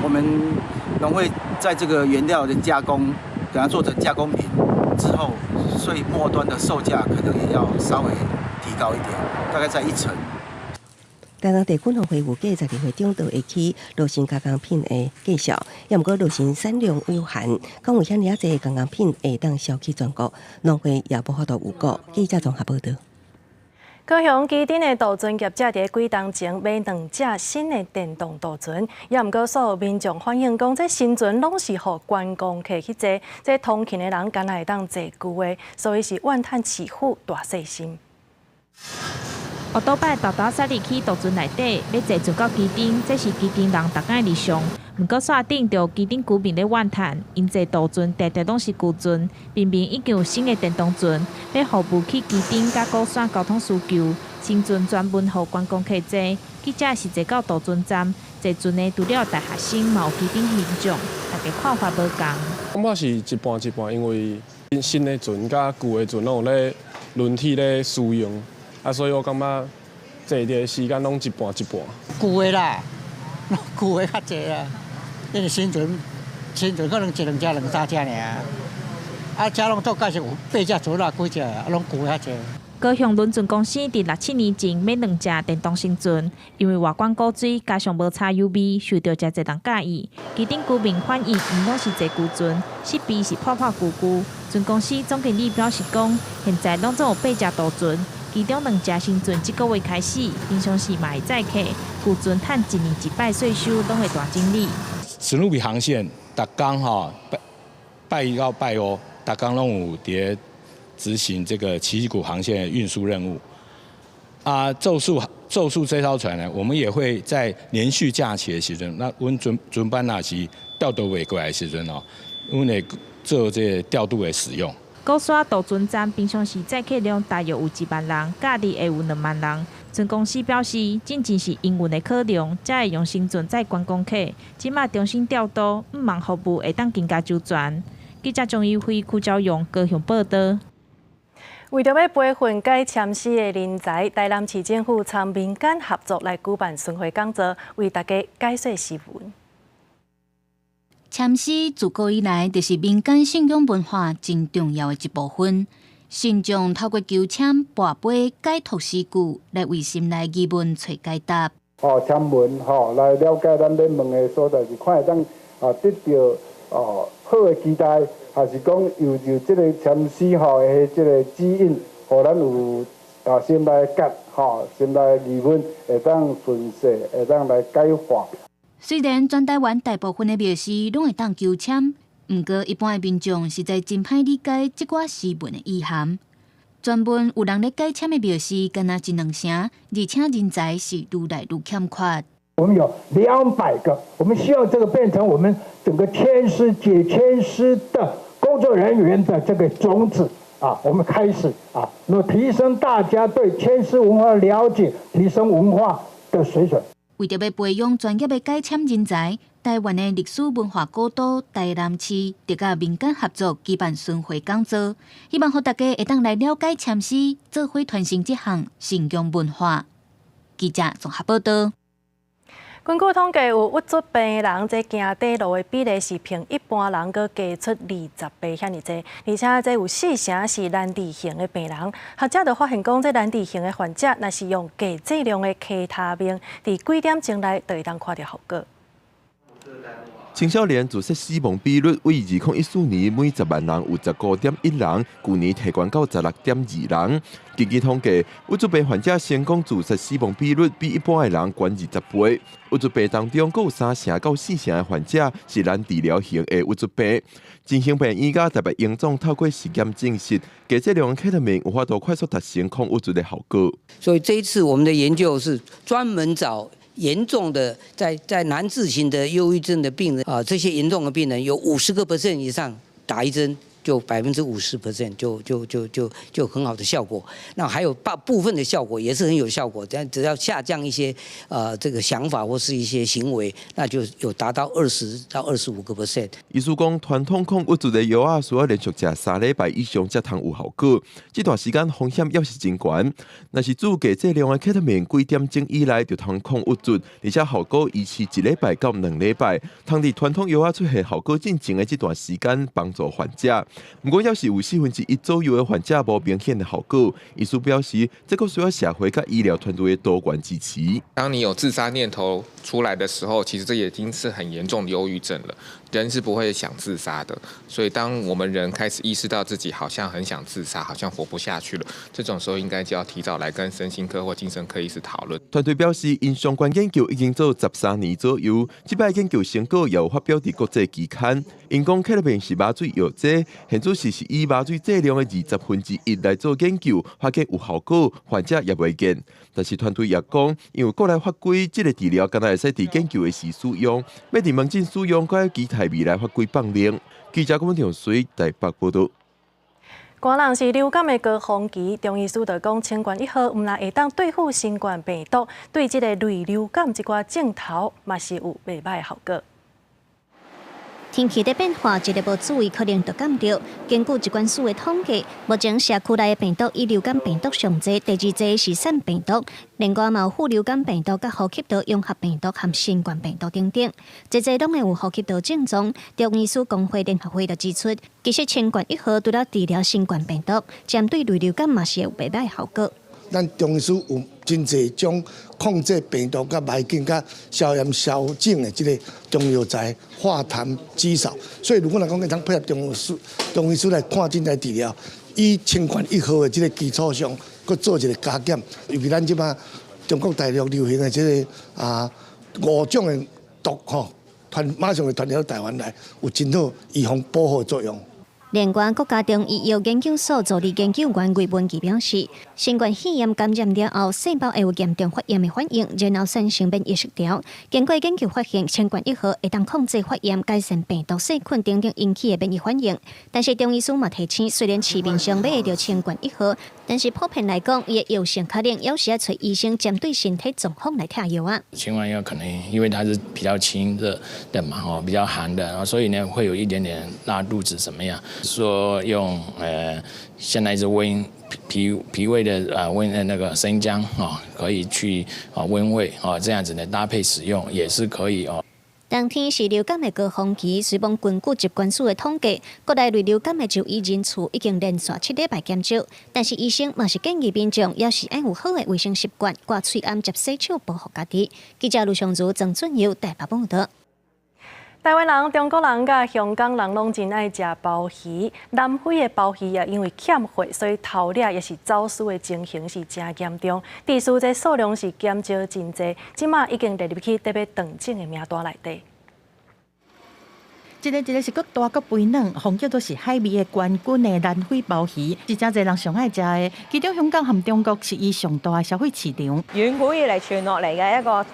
我们农会在这个原料的加工，给它做成加工品之后，所以末端的售价可能也要稍微提高一点，大概在1成。
台东地区农会预计12月中就会起鹿神加工品的价销，也不过鹿神产量有限，讲有遐尼啊侪加工品会当销去全国，农会也无法度预估。记者综合报道。
高雄基丁的渡船业者伫几当前买2只新的电动渡船，也毋过所有民众反映讲，这新船拢是互观光客去坐，这通勤的人敢若会当坐久的，所以是怨叹市府大细心。
乌多摆豆豆驶入去渡船内底，要坐船到基丁，这是基丁人大家的理想。毋过煞顶着基丁居民咧怨叹，因坐渡船常常拢是旧船，明明已经有新的电动船，要服务去基丁甲高山交通需求。新船专门互观光客坐，记者是坐到渡船站，坐船的除了大学生，嘛有基丁民众，大家看法无同。
感觉是一半一半，因为新的船甲旧的船拢有咧轮替咧使用，所以我感觉坐的时间拢一半一半。
旧的啦，旧的较济啦。因为新船可能1、2只、2、3只尔，车拢都介绍有8只船啦，几只拢旧较济。
高雄轮船公司伫6、7年前买2只电动新船，因为外观古水加上无差 UV， 受到真侪人介意。基丁居民反映，因拢是坐旧船，设备是破旧旧。船公司总经理表示讲，现在拢总有8只渡船，其中2只新船这个月开始，平常时嘛会载客，旧船趁1年1摆税收拢会大整理。
史努比航线，逐工拜1到拜5，逐工拢有伫执行这个奇异谷航线的运输任务。咒术这艘船呢，我们也会在连续假期的时阵，那阮船班那是调度未过来的时阵阮会做这个调度的使用。
高山渡船站平常时载客量大约有1万人，假日会有2万人。船公司表示，进前是营运的考量，才会用新船载观光客。即马重新调度，毋望服务会当更加周全。记者钟义辉、邱昭勇高雄报道。
为着要培训该签诗的人才，台南市政府参民间合作来举办巡回讲座，为大家解说诗文。
签诗自古以来就是民间信仰文化真重要的一部分。信众透过求签、跋杯、解读诗句，来为心内疑问找解答。
签文来了解咱要问的所在，是看会当得到好的期待，还是讲由这个签诗的这个指引，互咱有先来隔先来议论，会当顺势，会当来解化。
虽然全台湾大部分的庙事拢会当求签，不过一般的民众实在真歹理解这寡诗文的意涵。专门有人咧解签的庙事，敢若一两成，而且人才是愈来愈欠缺。
我们有200个，我们希望这个变成我们整个签诗解签诗的工作人员的这个种子啊，我们开始啊，那提升大家对签诗文化的了解，提升文化的水准。
为着要培养专业的解签人才，台湾的历史文化古都台南市得甲民间合作举办巡回讲座，希望让大家会当来了解签诗，做伙传承这项信仰文化。记者综合报道。
根据统计，有郁卒病的人在行地路的比例是平一般人搁加出20倍遐尼济，而且这有4成是难治型的病人。学者就发现讲，这难治型的患者，若是用低剂量的卡他命，伫几点钟内就会当看到效果。
青少年自杀死亡比率为2014年每10万人有19.1人，去年提悬到16.2人。根据统计，郁卒病患者成功自杀死亡比率比一般的人高20倍。郁卒病当中，有3成到4成的患者是难治疗型的郁卒病。精神病院甲台北荣总透过实验证实，低剂量的ketamin有法度快速达成抗郁卒的效果。
所以这一次我们的研究是专门找严重的在难治型的忧郁症的病人啊，这些严重的病人有50% 以上打一针，就50%就很好的效果。那还有部分的效果也是很有效果，但只要下降一些这个想法或是一些行为，那就有达到20到25%。
医师讲，传统抗郁卒的药啊，需要连续吃3礼拜以上才通有效果。这段时间风险也是真高。若是注低剂量的 ketamine， 几点钟以内就通抗郁卒，而且效果维持1礼拜到2礼拜。通伫传统药啊出现效果进前的这段时间，帮助患者。不过，要是有1/4左右的患者无明显的效果，医师表示，这个需要社会甲医疗团队的多元支持。
当你有自杀念头出来的时候，其实这已经是很严重的忧郁症了。人是不会想自杀的，所以当我们人开始意识到自己好像很想自杀，好像活不下去了，这种时候应该就要提早来跟身心科或精神科医师讨论。
团队表示，因相关研究已经做13年左右，这摆研究成果也有发表伫国际期刊。因讲 ketamine 是麻醉药剂，现主是以麻醉剂量的1/20来做研究，发现有效果，患者也袂见。但是团队也讲，因为国内法规，这个治疗敢若会使伫研究的时使用，要伫门诊使用，该期待未来法规放量。记者郭文婷随台北报道。
寒人是流感的高峰期，中医师就讲，清冠1号毋但会当对付新冠病毒，对这个类流感这寡症头嘛是有袂歹的效果。
天气的变化，一个无注意可能就感到。根据疾管署的统计，目前社区内的病毒以流感病毒上侪，第二侪是腺病毒，另外嘛有副流感病毒、甲呼吸道融合病毒和新冠病毒等等，这侪拢会有呼吸道症状。中医师工会联合会就指出，其实清冠1号除了治疗新冠病毒，针对类流感嘛是有袂歹效果。
咱中医师有真侪种控制病毒、甲霾菌、甲消炎消肿的这个中药材、化痰止扫。所以如果来讲，会当配合中医师来看诊来治疗，以清冠1号的这个基础上，佮做一个加减。尤其咱即摆中国大陆流行的这个5种的毒吼，马上就传到台湾来，有真好预防保护作用。
联关国家中医药研究所助理研究员魏文琪表示，新冠肺炎感染了后，细胞会有严重发炎的反应，然后产生免疫失调。经过研究发现，清冠1号会当控制发炎、改善病毒、细菌等等引起的免疫反应。但是中医师嘛提醒，虽然市面上买得到清冠1号，但是普遍来讲，伊的药性可能有时要找医生针对身体状况来贴药啊。
清冠1号可能因为它是比较清热的嘛，比较寒的，然后所以呢会有一点点拉肚子怎么样？说用现在是温脾胃的温那个生姜可以去温胃这样子的搭配使用也是可以哦。
当天是流感的高峰期，虽然根据疾管署的统计，国内类流感的就医人次已经连续7礼拜减少，但是医生嘛是建议民众要是爱有好的卫生习惯，挂喙安接洗手保护家己。记者卢尚如、郑俊尧台北报道。
台湾人、中国人甲香港人拢真爱食鲍鱼。南非的鲍鱼也因为欠货，所以偷掠也是走私的情形是真严重。地区这数量是减少真济，即马已经列入去特别断种的名单内底。
一个是佮大佮肥嫩，红叫做是海味的冠军的南非鲍鱼，是真侪人上爱食的。其中香港和中国是以上大的消費市場。
遠古以嚟傳落嚟嘅一個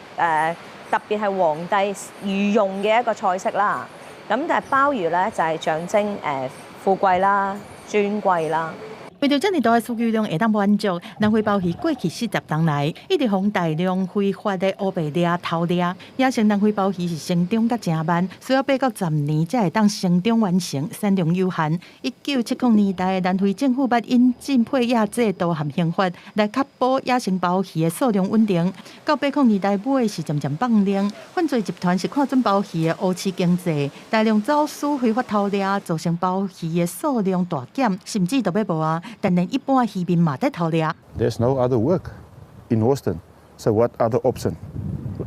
特別係皇帝御用嘅一個菜式啦。咁但係鮑魚咧就係象徵富貴啦、尊貴啦。
為着這麼大的需求量會當滿足，南非鮑魚過去40年來一直被大量非法的烏白獵偷獵，野生南非鮑魚是成長甲真慢，需要8到10年才會當成長完成，產量有限。1970年代，南非政府捌引進配額制度和刑法來確保野生鮑魚的數量穩定。到80年代尾是漸漸放量，犯罪集團是看準鮑魚的烏市經濟，大量走私非法偷獵，造成鮑魚的數量大減，甚至都要無啊。但連一般漁民嘛在偷獵。
There's no other work in Houston, so what other option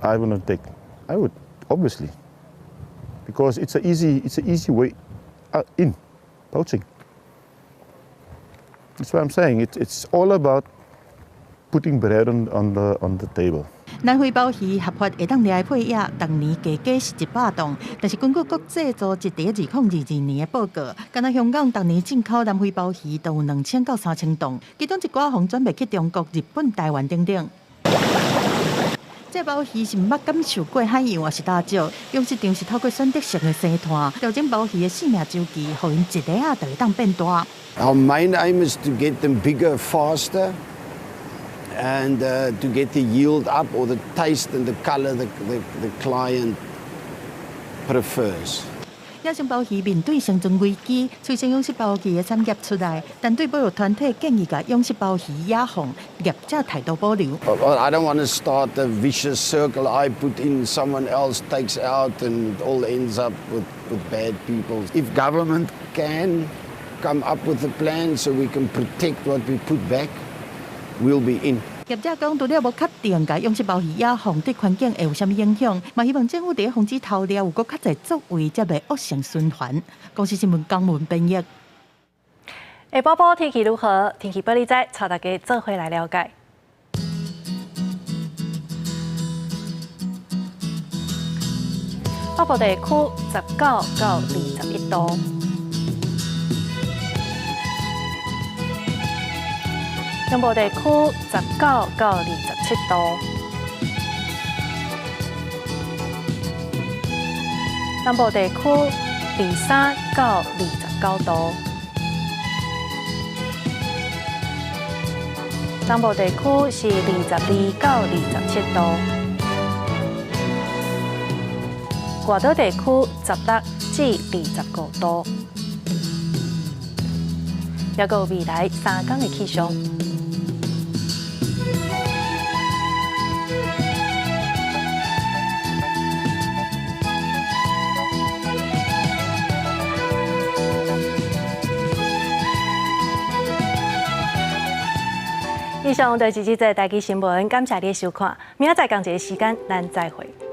I would not take? I would obviously, because it's an easy way in poaching. That's what I'm saying. It's all about putting bread on the table.
南非鮑魚合法會當掠配額，當年價格是100棟，但是根據國際組織第2022年的報告，敢若香港當年進口南非鮑魚都有2000到3000棟，其中一寡方轉賣去中國、日本、台灣等等。這鮑魚是毋捌感受過海洋，也是大少，用市場是透過選擇性的生態，調整鮑魚的生命週期，互因一日就會當變大。
Our main aim is to get them bigger, faster. And to get the yield up or the taste and the color the client prefers.
野生鮑魚面對生存危機，催生養殖鮑魚的產業出來，但對保育團體建議甲養殖鮑魚野放，業者態度保留。
I don't want to start a vicious circle. I put in, someone else takes out, and all ends up with bad people. If government can come up with a plan so we can protect what we put back, we'll be in.
業者講，除了無確定甲養殖鮑魚野放對環境會有啥物影響，嘛希望政府伫防止偷獵有閣較濟作為，才袂惡性循環。公視新聞江文編譯。
下晡晡天氣如何？天氣報你知，帶大家做伙來了解。北部地區19到21度。中部地區19到27度，南部地區23到29度，東部地區是22到27度，外島地區16至25度。還有未來3天的氣象。以上就是这则台语新闻，感謝你的收看。明仔載同一個時間，咱再會。